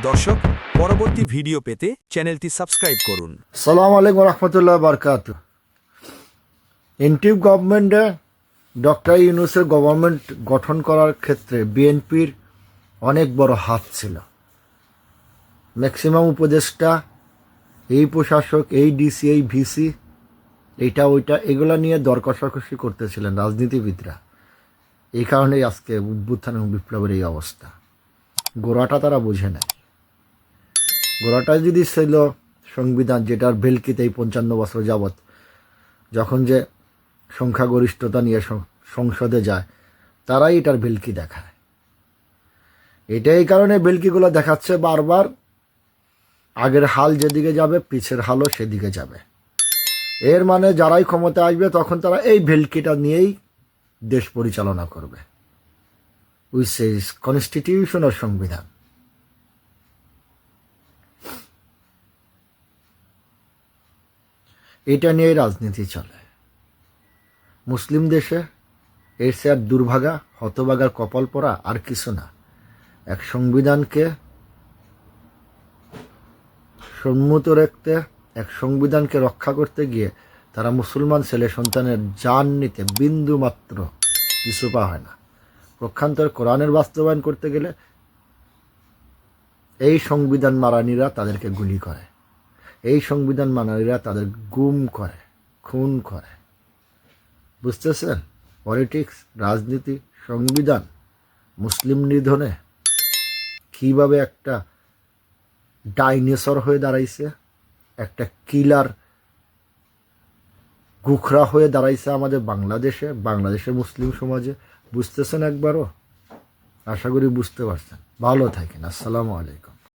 দর্শক, পরবর্তী ভিডিও পেতে চ্যানেলটি সাবস্ক্রাইব করুন। সালাম আলাইকুম রহমতুল্লাহ বারকাত। এনটিএফ গভর্নমেন্টে ডক্টর ইউনূসের গভর্নমেন্ট গঠন করার ক্ষেত্রে বিএনপির অনেক বড় হাত ছিল। ম্যাক্সিমাম উপদেষ্টা, এই প্রশাসক, এই ডিসি, এই ভিসি, এইটা ওইটা এগুলা নিয়ে দর কষাকষি করতেছিলেন রাজনীতিবিদরা। এই কারণেই আজকে উত্থান এবং বিপ্লবের এই অবস্থা। গোড়াটা তারা বুঝে নেয়। গোড়াটা যদি ছিল সংবিধান, যেটার ভেলকিতে এই 55 বছর যাবৎ যখন যে সংখ্যাগরিষ্ঠতা নিয়ে সংসদে যায়, তারাই এটার ভেলকি দেখায়। এটা এই কারণে ভেলকিগুলো দেখাচ্ছে বারবার, আগের হাল যেদিকে যাবে পিছের হালও সেদিকে যাবে। এর মানে যারাই ক্ষমতা আসবে তখন তারা এই ভেলকিটা নিয়েই দেশ পরিচালনা করবে। উইচ ইজ কনস্টিটিউশন ও সংবিধান। এটা নিয়েই রাজনীতি চলে মুসলিম দেশে। এর সে আর দুর্ভাগা, হতভাগার কপাল পরা আর কিছু না। এক সংবিধানকে সম্মত রাখতে, এক সংবিধানকে রক্ষা করতে গিয়ে তারা মুসলমান ছেলে সন্তানের জান নিতে বিন্দু মাত্র পিছু পা হয় না। পক্ষান্তর কোরআনের বাস্তবায়ন করতে গেলে এই সংবিধান মারানিরা তাদেরকে গুলি করে, এই সংবিধান মানারীরা তাদের গুম করে, খুন করে। বুঝতেছেন? পলিটিক্স, রাজনীতি, সংবিধান, মুসলিম নিধনে কিভাবে একটা ডাইনোসর হয়ে দাঁড়াইছে, একটা কিলার গুখরা হয়ে দাঁড়াইছে আমাদের বাংলাদেশে মুসলিম সমাজে। বুঝতেছেন একবারও? আশা করি বুঝতে পারছেন। ভালো থাকেন। আসসালামু আলাইকুম।